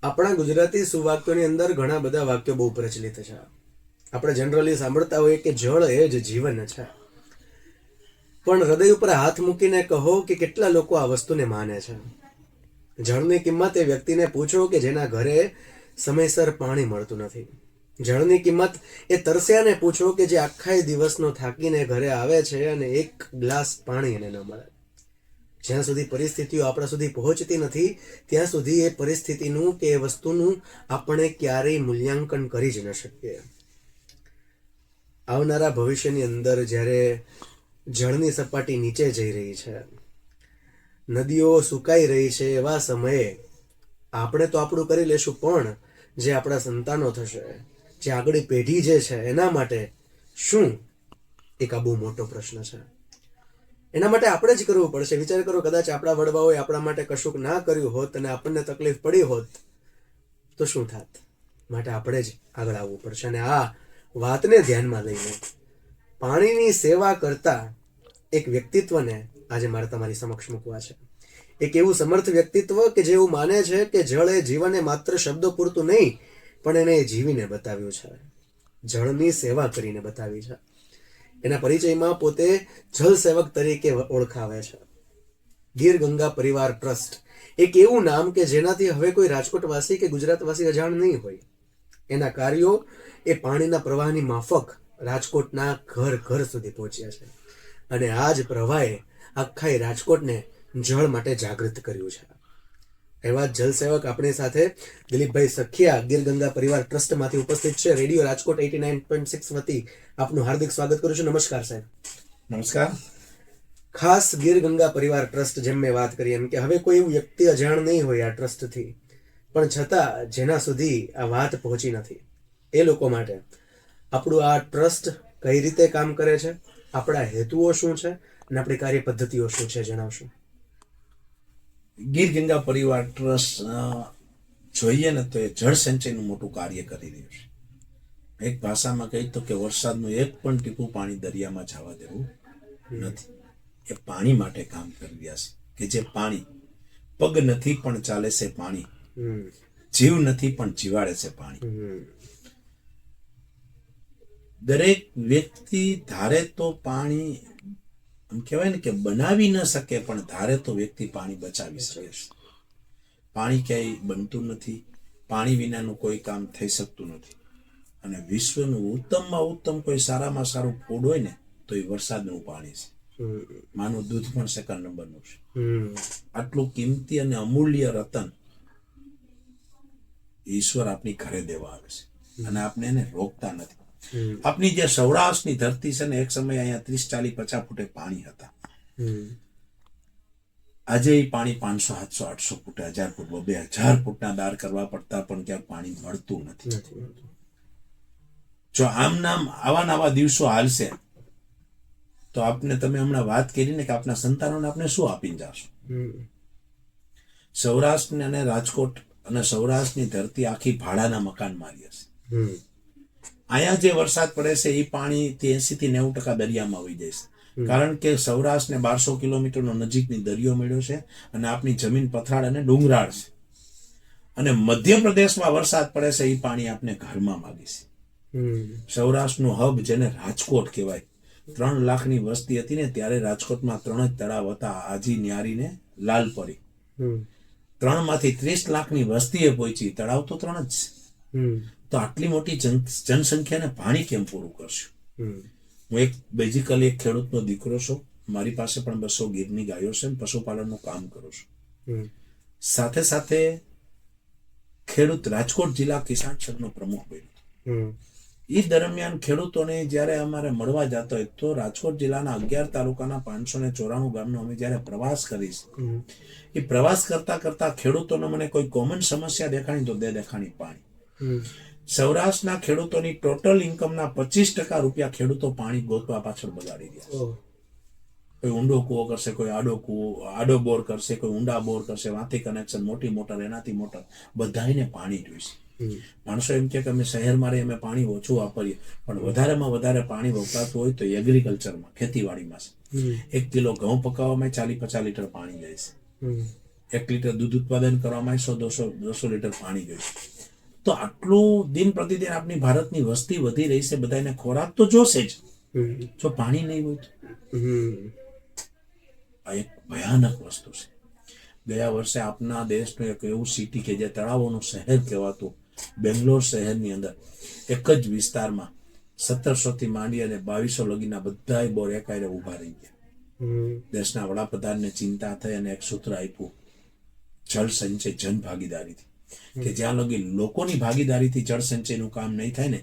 આપણા ગુજરાતી સુવાક્યોની અંદર ઘણા બધા વાક્યો બહુ પ્રચલિત છે. આપણે જનરલી સાંભળતા હોઈએ કે જળ એ જ જીવન છે. પણ હૃદય ઉપર હાથ મૂકીને કહો કે કેટલા લોકો આ વસ્તુને માને છે. જળની કિંમત એ વ્યક્તિને પૂછો કે જેના ઘરે સમયસર પાણી મળતું નથી. જળની કિંમત એ તરસ્યાને પૂછો કે જે આખા દિવસનો થાકીને ઘરે આવે છે અને એક ગ્લાસ પાણી એને ન મળે. જ્યાં સુધી પરિસ્થિતિઓ આપણા સુધી પહોંચતી નથી ત્યાં સુધી એ પરિસ્થિતિનું કે એ વસ્તુનું આપણે ક્યારેય મૂલ્યાંકન કરી જ ન શકીએ. આવનારા ભવિષ્યની અંદર જ્યારે જળની સપાટી નીચે જઈ રહી છે, નદીઓ સુકાઈ રહી છે, એવા સમયે આપણે તો આપણું કરી લેશું, પણ જે આપણા સંતાનો થશે, જે આગળની પેઢી જે છે, એના માટે શું? એક આ બહુ મોટો પ્રશ્ન છે. એના માટે આપણે જ કરવું પડશે. વિચાર કરો, કદાચ આપણા વડવાઓએ આપણા માટે કશુંક ના કર્યું હોત અને આપણને તકલીફ પડી હોત તો શું થાત? માટે આપણે જ આગળ આવવું પડશે. અને આ વાતને ધ્યાનમાં લઈને પાણીની સેવા કરતા એક વ્યક્તિત્વને આજે મારે તમારી સમક્ષ મૂકવા છે. એક એવું સમર્થ વ્યક્તિત્વ કે જે એવું માને છે કે જળ એ જીવન એ માત્ર શબ્દો પૂરતું નહીં, પણ એને જીવીને બતાવ્યું છે, જળની સેવા કરીને બતાવી છે. એના પરિચયમાં પોતે જલ સેવક તરીકે ઓળખાવે છે. ગીર ગંગા પરિવાર ટ્રસ્ટ એક એવું નામ કે જેનાથી હવે કોઈ રાજકોટવાસી કે ગુજરાતવાસી અજાણ નહીં હોય. એના કાર્યો એ પાણીના પ્રવાહની માફક રાજકોટના ઘર ઘર સુધી પહોંચ્યા છે. અને આ જ પ્રવાહે આખા રાજકોટને જળ માટે જાગૃત કર્યું છે. એવા જ જલસેવક આપણી સાથે દિલીપભાઈ સખિયા ગીર ગંગા પરિવાર ટ્રસ્ટમાંથી ઉપસ્થિત છે. રેડિયો રાજકોટ 89.6 વતી આપનું હાર્દિક સ્વાગત કરું છું. નમસ્કાર સાહેબ. નમસ્કાર. ખાસ ગીર ગંગા પરિવાર ટ્રસ્ટ, જેમ મેં વાત કરી એમ, કે હવે કોઈ એવું વ્યક્તિ અજાણ નહીં હોય આ ટ્રસ્ટથી, પણ છતાં જેના સુધી આ વાત પહોંચી નથી, એ લોકો માટે આપણું આ ટ્રસ્ટ કઈ રીતે કામ કરે છે, આપણા હેતુઓ શું છે અને આપણી કાર્ય પદ્ધતિઓ શું છે, જણાવશું. ગીર ગંગા પરિવાર ટ્રસ્ટ જોઈએ ને તો એ જળ સંચયનું મોટું કાર્ય કરી રહ્યું છે. એક ભાષામાં કહી તો કે વરસાદનું એક પણ ટીપું પાણી દરિયામાં જવા દેવું નથી. એ પાણી માટે કામ કરી રહ્યા છે કે જે પાણી પગ નથી પણ ચાલે છે, પાણી જીવ નથી પણ જીવાડે છે પાણી. દરેક વ્યક્તિ ધારે તો પાણી, આમ કહેવાય ને કે બનાવી ન શકે, પણ ધારે તો વ્યક્તિ પાણી બચાવી શકે છે. પાણી ક્યાંય બનતું નથી, પાણી વિનાનું કોઈ કામ થઈ શકતું નથી. અને વિશ્વનું ઉત્તમમાં ઉત્તમ કોઈ સારામાં સારું ફૂડ હોય ને તો એ વરસાદનું પાણી છે. માનું દૂધ પણ સેકન્ડ નંબરનું છે. આટલું કિંમતી અને અમૂલ્ય રતન ઈશ્વર આપણી ઘરે દેવા આવે છે અને આપણે એને રોકતા નથી. આપની જે સૌરાષ્ટ્રની ધરતી છે ને, એક સમય અહીંયા 30, 40, 50 ફૂટે પાણી હતા. આજે એ પાણી 500, 700, 800 ફૂટે, 1000 ફૂટ, 2000 ફૂટના દાર કરવા પડતા પણ ક્યાંક પાણી મળતું નથી. જો આમ નામ આવા દિવસો હાલશે તો આપને, તમે હમણાં વાત કરી ને કે આપના સંતાનોને આપણે શું આપીને જાશો. સૌરાષ્ટ્ર અને રાજકોટ અને સૌરાષ્ટ્રની ધરતી આખી ભાડાના મકાન મારી હશે. અહીંયા જે વરસાદ પડે છે એ પાણી 80 થી 90% દરિયામાં વહી જાય છે. કારણ કે સૌરાષ્ટ્રને 1200 કિલોમીટરનો નજીકની દરિયો મળ્યો છે અને આપની જમીન પથરાળ અને ડુંગરાળ છે. અને મધ્યપ્રદેશમાં વરસાદ પડે છે એ પાણી આપણે ઘરમાં માગી છે. સૌરાષ્ટ્રનું હબ, જેને રાજકોટ કહેવાય, 3 લાખની વસ્તી હતી ને ત્યારે રાજકોટમાં 3 જ તળાવ હતા, આજી, ન્યારી ને લાલપરી. 3 માંથી 30 લાખની વસ્તીએ પહોંચી, તળાવ તો 3 જ છે. તો આટલી મોટી જનસંખ્યાને પાણી કેમ પૂરું કરશું? હું બેઝિકલી એક ખેડૂતનો દીકરો છું. મારી પાસે પણ 200 ગીરની ગાયો છે, પશુપાલનનું કામ કરું છું. સાથે સાથે ખેડૂત રાજકોટ જિલ્લા કિસાન સંઘનો પ્રમુખ બન્યો. એ દરમિયાન ખેડૂતોને જ્યારે અમારે મળવા જતો હોય તો રાજકોટ જિલ્લાના 11 તાલુકાના 594 ગામનો અમે જ્યારે પ્રવાસ કરીશ, એ પ્રવાસ કરતા ખેડૂતોને મને કોઈ કોમન સમસ્યા દેખાણી તો દેખાણી પાણી. સૌરાષ્ટ્રના ખેડૂતોની ટોટલ ઇન્કમના 25% રૂપિયા ખેડૂતો પાણી ગોતવા પાછળ બગાડી રહ્યા. કોઈ ઊંડો કૂવો કરશે, કોઈ આડો બોર કરશે, કોઈ ઊંડા બોર કરશે, વાંથી કનેક્શન, મોટી મોટર, એનાથી મોટર, બધાને પાણી જોઈશે. માણસો એમ કે અમે શહેરમાં રહીએ, અમે પાણી ઓછું વાપરીએ, પણ વધારેમાં વધારે પાણી વપરાતું હોય તો એગ્રીકલ્ચરમાં, ખેતીવાડીમાં છે. 1 કિલો ઘઉં પકાવવામાં 40-50 લીટર પાણી જાય છે. 1 લીટર દૂધ ઉત્પાદન કરવામાં 100-200 લીટર પાણી જોઈએ. તો આટલું દિન પ્રતિદિન આપણી ભારતની વસ્તી વધી રહી છે, બધાને ખોરાક તો જોશે જ. જો પાણી નહીં હોય તો આ એક ભયાનક વસ્તુ છે. ગયા વર્ષે આપના દેશનું એક એવું સિટી કે જે તળાવોનું શહેર કહેવાતું, બેંગ્લોર શહેરની અંદર એક જ વિસ્તારમાં 1700 થી માંડી અને 2200 લગીના બધાય બોર એકાયરે ઉભા રહી ગયા. દેશના વડાપ્રધાનને ચિંતા થઈ અને એક સૂત્ર આપ્યું, જળ સંચય જન ભાગીદારીથી, કે જ્યાં લગી લોકોની ભાગીદારીથી જળ સંચયનું કામ નહીં થાય ને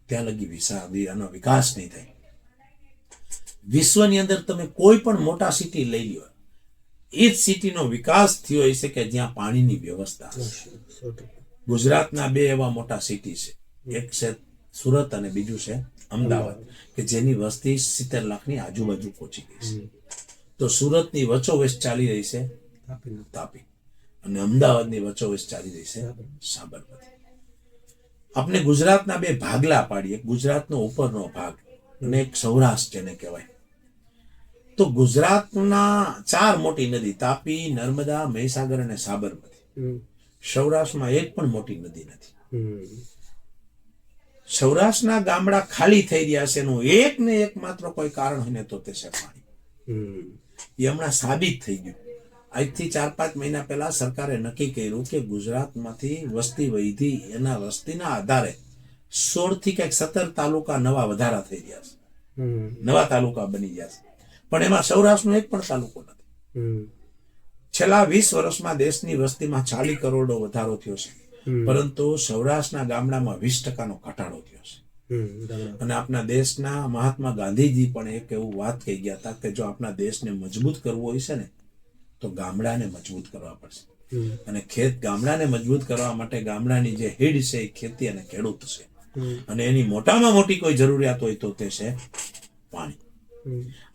ત્યાં લગી આનો વિકાસ નહીં થાય. વિશ્વની અંદર તમે કોઈ પણ મોટા સિટી લઈ લો, એ જ સિટીનો વિકાસ થયો હશે કે જ્યાં પાણીની વ્યવસ્થા હશે. ગુજરાતના 2 એવા મોટા સિટી છે, એક છે સુરત અને બીજું છે અમદાવાદ, કે જેની વસ્તી 70 લાખની આજુબાજુ પહોંચી ગઈ છે. તો સુરતની વચ્ચોવચ ચાલી રહી છે તાપી અને અમદાવાદની વચ્ચોવચ ચાલી રહી છે સાબરમતી. આપણે ગુજરાતના 2 ભાગલા પાડીએ, ગુજરાતનો ઉપરનો ભાગ અને એક સૌરાષ્ટ્ર જેને કહેવાય. તો ગુજરાતના 4 મોટી નદી, તાપી, નર્મદા, મહીસાગર અને સાબરમતી. સૌરાષ્ટ્રમાં એક પણ મોટી નદી નથી. સૌરાષ્ટ્રના ગામડા ખાલી થઈ રહ્યા છે એનું એક ને એક માત્ર કોઈ કારણ હોય ને તો તે છે પાણી. એ હમણાં સાબિત થઈ ગયું. આજથી 4-5 મહિના પહેલા સરકારે નક્કી કર્યું કે ગુજરાતમાંથી વસ્તી વધી, એના વસ્તીના આધારે 16 થી કંઈક 17 તાલુકા નવા વધારા થઈ રહ્યા છે, નવા તાલુકા બની ગયા છે. પણ એમાં સૌરાષ્ટ્રનો એક પણ તાલુકો નથી. છેલ્લા 20 વર્ષમાં દેશની વસ્તીમાં 40 કરોડનો વધારો થયો છે, પરંતુ સૌરાષ્ટ્રના ગામડામાં 20% ઘટાડો થયો છે. અને આપણા દેશના મહાત્મા ગાંધીજી પણ એક એવું વાત કહી ગયા હતા કે જો આપણા દેશને મજબૂત કરવો હોય છે ને તો ગામડાને મજબૂત કરવા પડશે. અને ગામડાને મજબૂત કરવા માટે ગામડાની જે હેડ છે એ ખેતી અને ખેડૂત છે. અને એની મોટામાં મોટી કોઈ જરૂરિયાત હોય તો તે છે પાણી.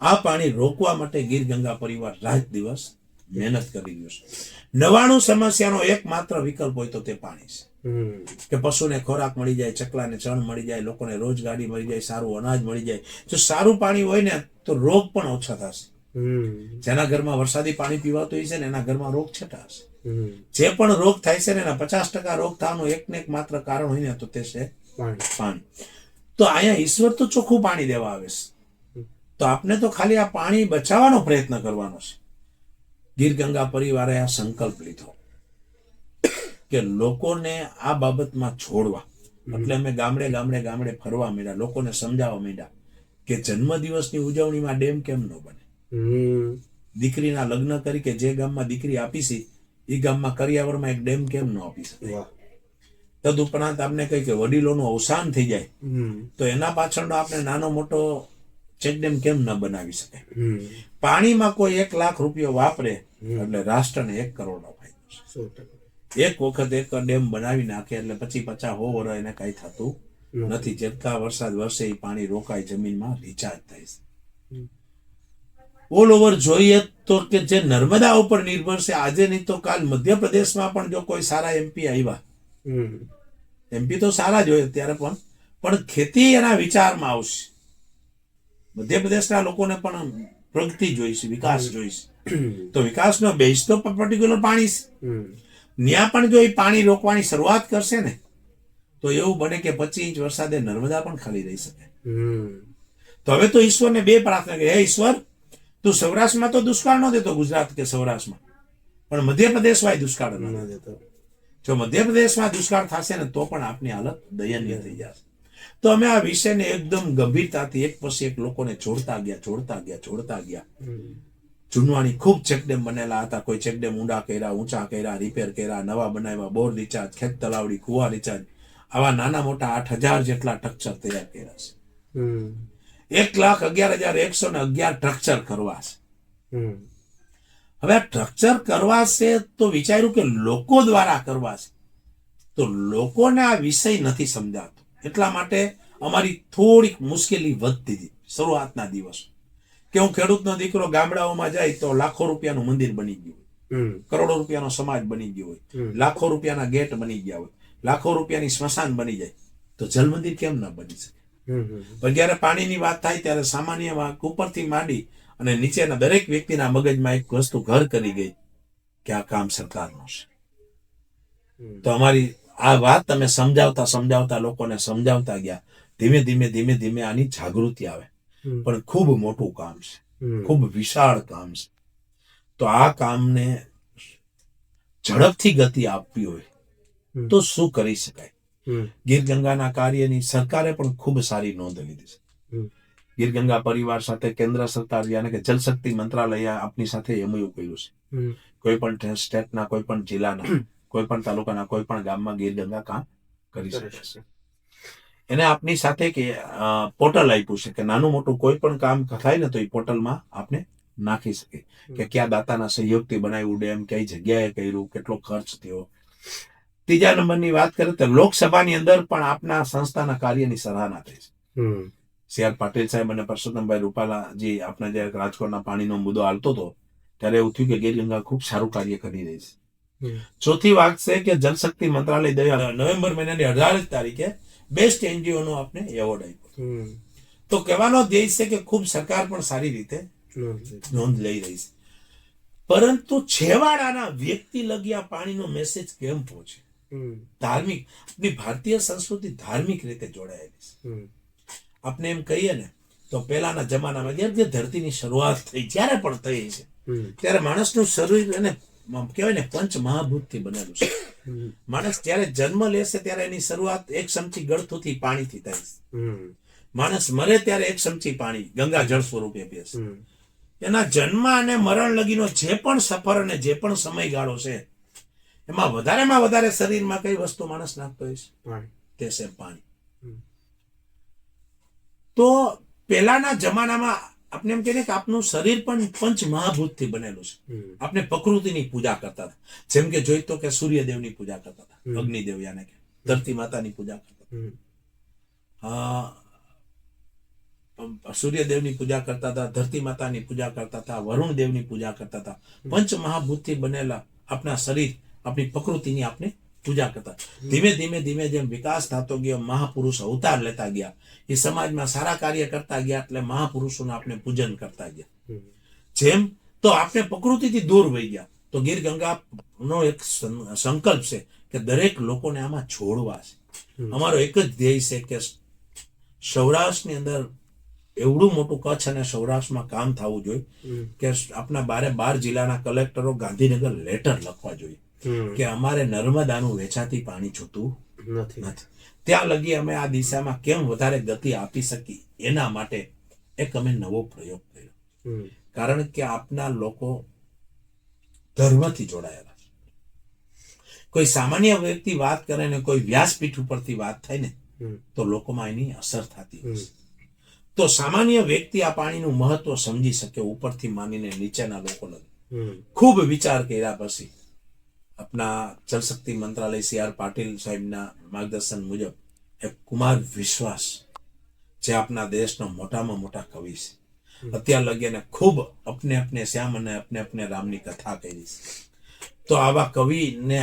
આ પાણી રોકવા માટે ગીર ગંગા પરિવાર રાત દિવસ મહેનત કરી રહ્યું છે. 99 સમસ્યાનો એકમાત્ર વિકલ્પ હોય તો તે પાણી છે. કે પશુને ખોરાક મળી જાય, ચકલાને ચણ મળી જાય, લોકોને રોજગારી મળી જાય, સારું અનાજ મળી જાય. જો સારું પાણી હોય ને તો રોગ પણ ઓછા થશે. જેના ઘરમાં વરસાદી પાણી પીવાતું હોય છે ને એના ઘરમાં રોગ છટા હશે. જે પણ રોગ થાય છે ને એના 50% રોગ થવાનું એક ને એક માત્ર કારણ હોય ને તો તે છે પાણી. તો અહીંયા ઈશ્વર તો ચોખ્ખું પાણી દેવા આવે છે, તો આપણે તો ખાલી આ પાણી બચાવવાનો પ્રયત્ન કરવાનો છે. ગીર ગંગા પરિવારે આ સંકલ્પ લીધો કે લોકોને આ બાબતમાં છોડવા. એટલે અમે ગામડે ફરવા માંડ્યા, લોકોને સમજાવવા માંડ્યા કે જન્મદિવસની ઉજવણીમાં ડેમ કેમ ન બને. દીકરીના લગ્ન તરીકે જે ગામમાં દીકરી આપી છે એ ગામમાં કરિયાવરમાં એક ડેમ કેમ ન આપી શકે. તદુપરાંત આપણે કહી કે વડીલોનું અવસાન થઈ જાય તો એના પાછળનો આપણે નાનો મોટો ચેકડેમ કેમ ન બનાવી શકે. પાણીમાં કોઈ 1 લાખ રૂપિયા વાપરે એટલે રાષ્ટ્રને 1 કરોડનો ફાયદો છે. એક વખત એક ડેમ બનાવી નાખે એટલે પછી 50-100 વર્ષ એને કઈ થતું નથી. જેટલા વરસાદ વરસે એ પાણી રોકાય, જમીનમાં રિચાર્જ થાય છે. ઓલ ઓવર જોઈએ તો કે જે નર્મદા ઉપર નિર્ભર છે, આજે નહીં તો કાલ મધ્યપ્રદેશમાં પણ જો કોઈ સારા એમપી આવ્યા, એમપી તો સારા જ હોય અત્યારે પણ ખેતી એના વિચારમાં આવશે. મધ્યપ્રદેશના લોકોને પણ પ્રગતિ જોઈશે, વિકાસ જોઈશે. તો વિકાસનો બેઝ તો પર્ટિક્યુલર પાણી છે. ત્યાં પણ જો એ પાણી રોકવાની શરૂઆત કરશે ને તો એવું બને કે 25 ઇંચ વરસાદે નર્મદા પણ ખાલી રહી શકે. તો હવે તો ઈશ્વરને 2 પ્રાર્થના કરી, હે ઈશ્વર તું સૌરાષ્ટ્રમાં તો દુષ્કાળ ન દેતો, ગુજરાત કે સૌરાષ્ટ્રમાં, પણ મધ્યપ્રદેશમાં દુષ્કાળ ન દેતો. જો મધ્યપ્રદેશમાં દુષ્કાળ થશે ને તો પણ આપની હાલત દયનીય થઈ જશે. તો અમે આ વિષયને એકદમ ગંભીરતાથી એક પછી એક લોકોને જોડતા ગયા. જૂનવાણી ખૂબ ચેકડેમ બનેલા હતા. કોઈ ચેકડેમ ઊંડા કર્યા, ઊંચા કર્યા, રિપેર કર્યા, નવા બનાવ્યા, બોર રિચાર્જ, ખેત તલાવડી, કુવા રિચાર્જ, આવા નાના મોટા 8000 જેટલા સ્ટ્રક્ચર તૈયાર કર્યા છે. 1,11,111 સ્ટ્રક્ચર કરવા છે. હવે આ સ્ટ્રક્ચર કરવા છે તો વિચાર્યું કે લોકો દ્વારા કરવા છે, તો લોકોને આ વિષય નથી સમજાતો. એટલા માટે અમારી થોડીક મુશ્કેલી વધતી હતી શરૂઆતના દિવસો. કે હું ખેડૂતનો દીકરો ગામડાઓમાં જાય તો લાખો રૂપિયાનું મંદિર બની ગયું હોય, કરોડો રૂપિયાનો સમાજ બની ગયો હોય, લાખો રૂપિયાના ગેટ બની ગયા હોય, લાખો રૂપિયાની સ્મશાન બની જાય, તો જલ મંદિર કેમ ના બની શકે. પણ જયારે પાણીની વાત થાય ત્યારે સામાન્ય ઉપરથી માંડી અને નીચેના દરેક વ્યક્તિના મગજમાં એક વસ્તુ ઘર કરી ગઈ કે આ કામ સરકારનું છે. તો અમારી આ વાત તમે સમજાવતા લોકોને સમજાવતા ગયા, ધીમે ધીમે આની જાગૃતિ આવે. પણ ખૂબ મોટું કામ છે, ખૂબ વિશાળ કામ છે. તો આ કામને ઝડપથી ગતિ આપવી હોય તો શું કરી શકાય? ગીર ગંગાના કાર્યની સરકારે પણ ખૂબ સારી નોંધ લીધી છે. ગીર ગંગા પરિવાર સાથે કેન્દ્ર સરકાર યાને કે જલશક્તિ મંત્રાલય આપની સાથે એમઓયુ કર્યું છે. કોઈ પણ સ્ટેટના, કોઈ પણ જિલ્લાના, કોઈ પણ તાલુકાના, કોઈ પણ ગામમાં ગીર ગંગા કામ કરી શકે છે. એને આપની સાથે કે પોર્ટલ આપ્યું છે કે નાનું મોટું કોઈ પણ કામ થાય ને તો એ પોર્ટલમાં આપણે નાખી શકે કે કયા દાતાના સહયોગથી બનાવ્યું ડેમ, કઈ જગ્યાએ કર્યું, કેટલો ખર્ચ થયો. ત્રીજા નંબરની વાત કરીએ તો લોકસભાની અંદર પણ આપના સંસ્થાના કાર્યની સરાહના થઈ છે. સી.આર. પાટીલ સાહેબ અને પરસોત્તમભાઈ રૂપાલાજી આપણા જ્યારે રાજકોટના પાણીનો મુદ્દો હાલતો હતો ત્યારે એવું થયું કે ગીર ગંગા ખૂબ સારું કાર્ય કરી રહી છે. ચોથી વાત છે કે જલશક્તિ મંત્રાલય દ્વારા નવેમ્બર મહિનાની 18 તારીખે બેસ્ટ એનજીઓ નો આપને એવોર્ડ આપ્યો. તો કહેવાનો ધ્યેય છે કે ખૂબ સરકાર પણ સારી રીતે નોંધ લઈ રહી છે. પરંતુ છેવાડાના વ્યક્તિ લગી આ પાણીનો મેસેજ કેમ પહોંચે? ધાર્મિક, આપણી ભારતીય સંસ્કૃતિ ધાર્મિક રીતે જોડાયેલી છે. આપણે એમ કહીએ ને તો પહેલાના જમાનામાં જે ધરતીની શરૂઆત થઈ, જ્યારે પણ થઈ છે ત્યારે માણસનું શરીર એને કહેવાય ને પંચ મહાભૂતથી બનેલું છે. માણસ જ્યારે જન્મ લેશે ત્યારે એની શરૂઆત એક ચમચી ગળથુથી પાણીથી થાય છે. માણસ મરે ત્યારે એક ચમચી પાણી ગંગા જળ સ્વરૂપે પીએ છે. એના જન્મ અને મરણ લગીનો જે પણ સફર અને જે પણ સમયગાળો છે એમાં વધારેમાં વધારે શરીરમાં કઈ વસ્તુ માણસ નાખતો હોય છે? તે છે પાણી. તો પહેલાના જમાનામાં આપણે એમ કહીએ કે આપનું શરીર પણ પંચ મહાભૂતથી બનેલું છે. આપણે પ્રકૃતિની પૂજા કરતા હતા. જેમ કે જોઈ તો કે સૂર્યદેવની પૂજા કરતા હતા, અગ્નિદેવ યાને કે ધરતી માતાની પૂજા કરતા હતા, સૂર્યદેવની પૂજા કરતા હતા, ધરતી માતાની પૂજા કરતા હતા, વરુણ દેવની પૂજા કરતા હતા. પંચ મહાભૂતથી બનેલા આપણા શરીર, આપણી પ્રકૃતિની આપણે પૂજા કરતા. ધીમે જેમ વિકાસ થતો ગયો, મહાપુરુષ અવતાર લેતા ગયા, એ સમાજમાં સારા કાર્ય કરતા ગયા, એટલે મહાપુરુષોનું આપણે પૂજન કરતા ગયા. જેમ તો આપણે પ્રકૃતિથી દૂર વહી ગયા. તો ગીર ગંગા નો એક સંકલ્પ છે કે દરેક લોકોને આમાં જોડવા છે. અમારો એક જ ધ્યેય છે કે સૌરાષ્ટ્રની અંદર એવડું મોટું કચ્છ અને સૌરાષ્ટ્રમાં કામ થવું જોઈએ કે આપણા 12 જિલ્લાના કલેક્ટરો ગાંધીનગર લેટર લખવા જોઈએ કે અમારે નર્મદાનું વેચાતી પાણી જોતું નથી. ત્યાં લગી અમે આ દિશામાં કેમ વધારે ગતિ આપી શકી, એના માટે એક અમે નવો પ્રયોગ કર્યો. કારણ કે આપના લોકો ધર્મથી જોડાયેલા છે. કોઈ સામાન્ય વ્યક્તિ વાત કરે ને કોઈ વ્યાસપીઠ ઉપરથી વાત થાય ને તો લોકોમાં એની અસર થતી હોય છે. તો સામાન્ય વ્યક્તિ આ પાણીનું મહત્વ સમજી શકે, ઉપરથી માનીને નીચેના લોકો ખૂબ વિચાર કર્યા પછી આપણા જલશક્તિ મંત્રાલય સી.આર. પાટીલ સાહેબના માર્ગદર્શન મુજબ એક કુમાર વિશ્વાસ, જે આપણા દેશનો મોટામાં મોટા કવિ છે, અત્યાર લગીને ખૂબ અપને શ્યામ અને અપને રામની કથા કરી છે. તો આવા કવિને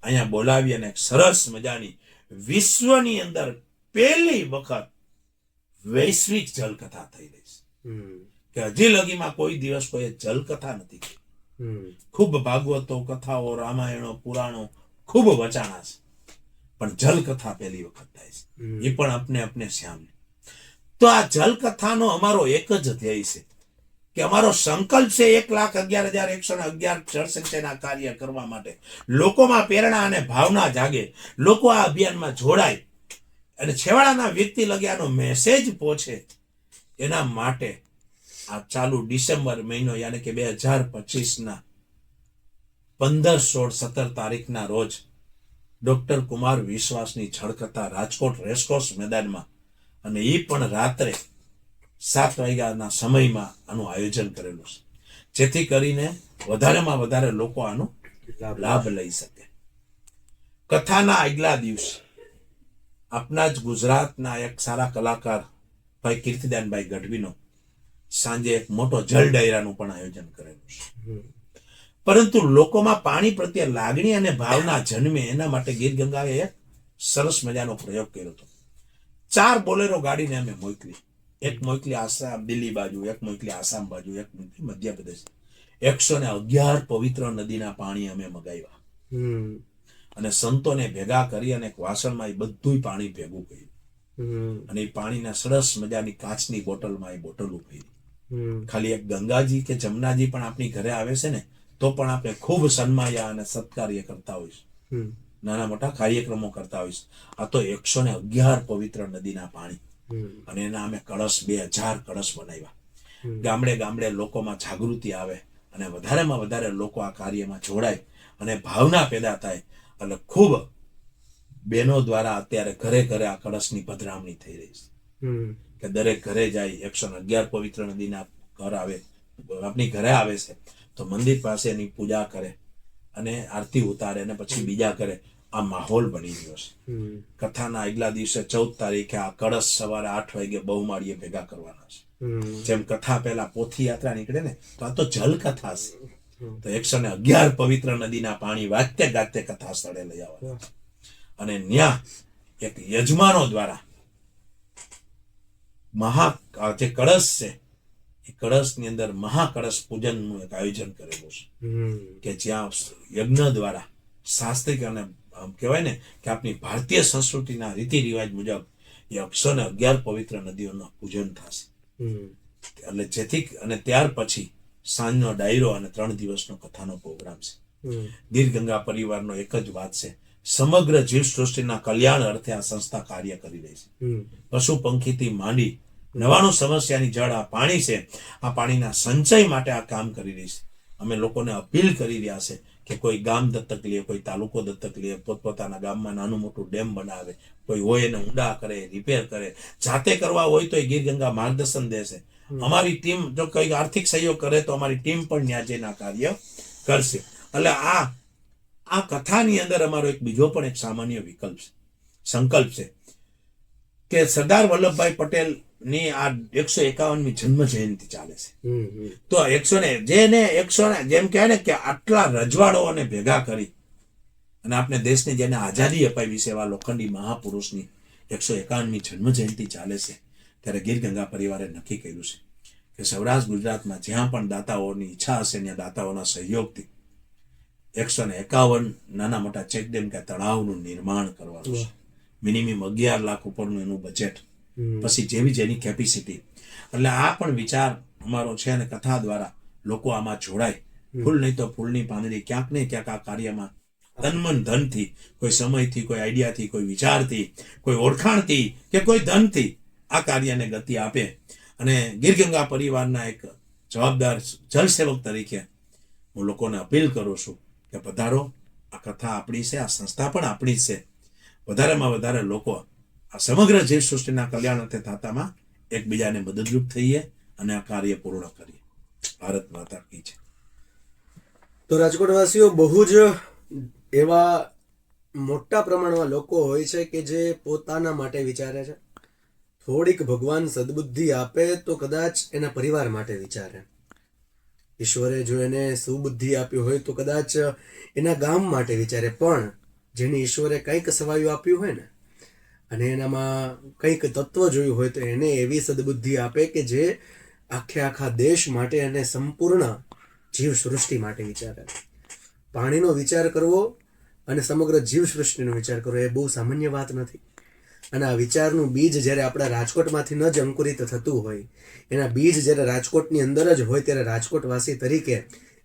અહીંયા બોલાવી અને સરસ મજાની વિશ્વની અંદર પહેલી વખત વૈશ્વિક જલકથા થઈ રહી છે કે હજી લગીમાં કોઈ દિવસ કોઈ જલકથા નથી. ખૂબ ભાગવતો, કથાઓ, રામાયણો, પુરાણો ખૂબ વચાણા છે, પણ જલકથા પહેલી વખત થાય છે, એ પણ અપને શ્યામ. તો આ જલકથાનો અમારો એક જ ધ્યેય છે કે અમારો સંકલ્પ છે 1,11,111 જળસંચયના કાર્ય કરવા માટે. લોકોમાં પ્રેરણા અને ભાવના જાગે, લોકો આ અભિયાનમાં જોડાય અને છેવાડાના વ્યક્તિ લગે આનો મેસેજ પહોંચે. એના માટે આ ચાલુ ડિસેમ્બર મહિનો યાની કે 2025ના 15, 16, 17 તારીખના રોજ ડોક્ટર કુમાર વિશ્વાસની જળકથા રાજકોટ રેસકોર્સ મેદાનમાં, અને એ પણ રાત્રે 7 વાગ્યાના સમયમાં આનું આયોજન કરેલું છે, જેથી કરીને વધારેમાં વધારે લોકો આનો લાભ લઈ શકે. કથાના આગલા દિવસે આપણા જ ગુજરાતના એક સારા કલાકાર ભાઈ કીર્તિદાનભાઈ ગઢવીનો સાંજે એક મોટો જલ ડાયરાનું પણ આયોજન કરેલું છે. પરંતુ લોકોમાં પાણી પ્રત્યે લાગણી અને ભાવના જન્મે એના માટે ગીર ગંગાએ એક સરસ મજાનો પ્રયોગ કર્યો હતો. 4 બોલેરો ગાડીને અમે મોકલી. એક મોકલી આસામ દિલ્હી બાજુ, એક મોકલી આસામ બાજુ, એક મોકલી મધ્યપ્રદેશ. 111 પવિત્ર નદીના પાણી અમે મગાવ્યા હમ અને સંતોને ભેગા કરી અને એક વાસણમાં એ બધું પાણી ભેગું કર્યું હમ અને એ પાણીના સરસ મજાની કાચની બોટલમાં એ બોટલો ભરી. હમ ખાલી એક ગંગાજી કે જમનાજી પણ આપણી ઘરે આવે છે ને તો પણ આપણે ખૂબ સન્માયા અને સત્કાર્ય કરતા હોઈશું, હમ નાના મોટા કાર્યક્રમો કરતા હોઈશું. આ તો 111 પવિત્ર નદીના પાણી અને એના અમે કળશ 2000 કળશ બનાવ્યા. ગામડે ગામડે લોકોમાં જાગૃતિ આવે અને વધારેમાં વધારે લોકો આ કાર્યમાં જોડાય અને ભાવના પેદા થાય. એટલે ખૂબ બહેનો દ્વારા અત્યારે ઘરે ઘરે આ કળશની પધરામણી થઈ રહી છે કે દરેક ઘરે જાય 111 પવિત્ર નદીના ઘર આવે, આપણી ઘરે આવે છે તો મંદિર પાસે એની પૂજા કરે અને આરતી ઉતારે અને પછી બીજા કરે. આ માહોલ બની ગયો છે. કથાના આગલા દિવસે 14 તારીખે આ કળશ સવારે 8 વાગે બહુમાળીએ ભેગા કરવાના છે. જેમ કથા પહેલા પોથી યાત્રા નીકળે ને તો આ તો જલ કથા છે. તો 111 પવિત્ર નદીના પાણી વાતે ગાતે કથા સ્થળે લઈ આવવાના અને ન્યા એક યજમાનો દ્વારા જે કળશ છે એ કળશની અંદર મહાકળશ પૂજનનું એક આયોજન કરેલું છે કે જ્યાં યજ્ઞ દ્વારા શાસ્ત્રિક અને કહેવાય ને કે આપણી ભારતીય સંસ્કૃતિના રીતિ રિવાજ મુજબ એ 111 પવિત્ર નદીઓનું પૂજન થશે. એટલે જેથી અને ત્યાર પછી સાંજનો ડાયરો અને 3 દિવસનો કથાનો પ્રોગ્રામ છે. ગીર ગંગા પરિવારનો એક જ વાત છે, સમગ્ર જીવ સૃષ્ટિના કલ્યાણ અર્થે આ સંસ્થા કાર્ય કરી રહી છે. પશુ પંખીથી માંડી 99 સમસ્યાની જળ આ પાણી છે. આ પાણીના સંચય માટે આ કામ કરી રહી છે. અમે લોકોને અપીલ કરી રહ્યા છે કે કોઈ ગામ દત્તક લે, કોઈ તાલુકો દત્તક લે, પોતપોતાના ગામમાં નાનું મોટું ડેમ બનાવે, કોઈ હોય એને ઊંડા કરે, રિપેર કરે, જાતે કરવા હોય તો એ ગીર ગંગા માર્ગદર્શન દેશે. અમારી ટીમ જો કઈ આર્થિક સહયોગ કરે તો અમારી ટીમ પણ ત્યાં જઈને આ કાર્ય કરશે. એટલે આ કથાની અંદર અમારો એક બીજો પણ એક સામાન્ય વિકલ્પ છે, સંકલ્પ છે કે સરદાર વલ્લભભાઈ પટેલ ની આ 151મી જન્મ જયંતિ ચાલે છે. તો 100 જેમ કહેવાય ને કે આટલા રજવાડોને ભેગા કરી અને આપણે દેશને જેને આઝાદી અપાવી છે એવા લોખંડી મહાપુરુષની 151મી જન્મ જયંતિ ચાલે છે. ત્યારે ગીર ગંગા પરિવારે નક્કી કર્યું છે કે સૌરાષ્ટ્ર ગુજરાતમાં જ્યાં પણ દાતાઓની ઈચ્છા હશે ત્યાં દાતાઓના સહયોગથી 151 નાના મોટા ચેકડેમ કે તળાવનું નિર્માણ કરવાનું છે. મિનિમમ 11 લાખ ઉપરનું એનું બજેટ, પછી જેવી જેની કેપેસિટી. એટલે આ પણ વિચાર અમારો છે અને કથા દ્વારા લોકો આમાં જોડાય. ફૂલ નહીં તો ફૂલની પાંદડી ક્યાંક નહીં ક્યાંક આ કાર્યમાં તનમન ધનથી, કોઈ સમયથી, કોઈ આઈડિયાથી, કોઈ વિચારથી, કોઈ ઓળખાણથી કે કોઈ ધનથી આ કાર્યને ગતિ આપે. અને ગીર ગંગા પરિવારના એક જવાબદાર જલસેવક તરીકે હું લોકોને અપીલ કરું છું કે પધારો, આ કથા આપણી છે, આ સંસ્થા પણ આપણી જ છે. વધારેમાં વધારે લોકો આ સમગ્ર જીવ સૃષ્ટિના કલ્યાણ અર્થે થતામાં એકબીજાને મદદરૂપ થઈએ અને આ કાર્ય પૂર્ણ કરીએ. ભારત માતા કી જય. તો રાજકોટવાસીઓ બહુ જ એવા મોટા પ્રમાણમાં લોકો હોય છે કે જે પોતાના માટે વિચારે છે. થોડીક ભગવાન સદબુદ્ધિ આપે તો કદાચ એના પરિવાર માટે વિચારે. ઈશ્વરે જો એને સુબુદ્ધિ આપી હોય તો કદાચ એના ગામ માટે વિચારે. પણ જેને ઈશ્વરે કંઈક સવાયું આપ્યું હોય ને અને એનામાં કંઈક તત્વ જોયું હોય તો એને એવી સદબુદ્ધિ આપે કે જે આખા દેશ માટે અને સંપૂર્ણ જીવ સૃષ્ટિ માટે વિચારે. પાણીનો વિચાર કરવો અને સમગ્ર જીવ સૃષ્ટિનો વિચાર કરવો એ બહુ સામાન્ય વાત નથી. અને આ વિચારનું બીજ જ્યારે આપણા રાજકોટમાંથી ન જ અંકુરિત થતું હોય, એના બીજ જ્યારે રાજકોટની અંદર જ હોય, ત્યારે રાજકોટવાસી તરીકે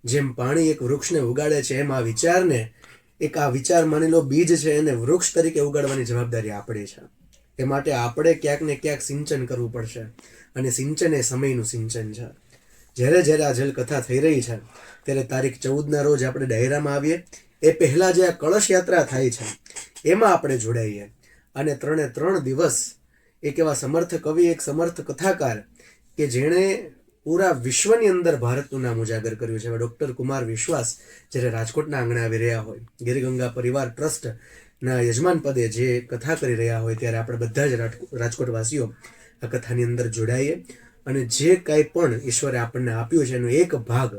જેમ પાણી એક વૃક્ષને ઉગાડે છે એમ આ વિચારને આ વિચાર માની લો બીજ છે એને વૃક્ષ તરીકે ઉગાડવાની જવાબદારી આપણી છે. એ માટે આપણે ક્યાંક ને ક્યાંક સિંચન કરવું પડશે અને સિંચન એ સમયનું સિંચન છે. જ્યારે આ જલકથા થઈ રહી છે ત્યારે તારીખ 14ના રોજ આપણે ડાયરામાં આવીએ. એ પહેલાં જે આ કળશ યાત્રા થાય છે એમાં આપણે જોડાઈએ અને 3 દિવસ એક એવા સમર્થ કવિ, એક સમર્થ કથાકાર કે જેણે પૂરા વિશ્વની અંદર ભારતનું નામ ઉજાગર કર્યું છે, ડૉક્ટર કુમાર વિશ્વાસ જ્યારે રાજકોટના આંગણે આવી રહ્યા હોય, ગીર ગંગા પરિવાર ટ્રસ્ટના યજમાન પદે જે કથા કરી રહ્યા હોય, ત્યારે આપણે બધા જ રાજકોટવાસીઓ આ કથાની અંદર જોડાઈએ અને જે કાંઈ પણ ઈશ્વરે આપણને આપ્યું છે એનો એક ભાગ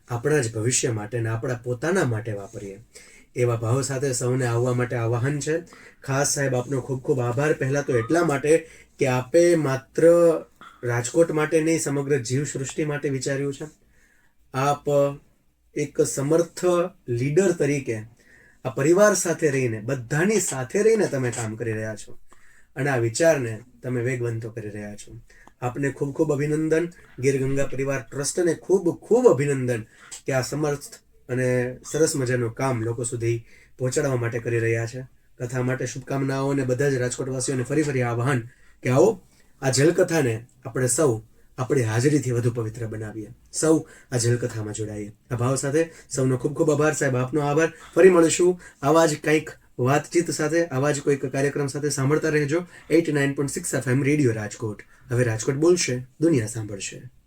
આપણા જ ભવિષ્ય માટે અને આપણા પોતાના માટે વાપરીએ. એવા ભાવ સાથે સૌને આવવા માટે આવાહન છે. ખાસ સાહેબ આપનો ખૂબ ખૂબ આભાર. પહેલાં તો એટલા માટે કે આપે માત્ર રાજકોટ માટે નહીં સમગ્ર જીવ સૃષ્ટિ માટે વિચાર્યું છે. આપ એક સમર્થ લીડર તરીકે આ પરિવાર સાથે રહીને, બધાની સાથે રહીને તમે કામ કરી રહ્યા છો અને આ વિચારને તમે વેગવંતો કરી રહ્યા છો. આપને ખૂબ ખૂબ અભિનંદન. ગીર ગંગા પરિવાર ટ્રસ્ટને ખૂબ ખૂબ અભિનંદન કે આ સમર્થ અને સરસ મજાનું કામ લોકો સુધી પહોંચાડવા માટે કરી રહ્યા છે. કથા માટે શુભકામનાઓ અને બધા જ રાજકોટવાસીઓને ફરી ફરી આહ્વાન કે આવો આ જલકથાને આપણે સૌ આપણી હાજરીથી વધુ પવિત્ર બનાવીએ, સૌ આ જલકથામાં જોડાઈએ. આ ભાવ સાથે સૌનો ખૂબ ખૂબ આભાર. સાહેબ, આપનો આભાર. ફરી મળીશું આવા જ કંઈક વાતચીત સાથે, આવા જ કોઈક કાર્યક્રમ સાથે. સાંભળતા રહેજો 89.6 FM રેડિયો રાજકોટ. હવે રાજકોટ બોલશે, દુનિયા સાંભળશે.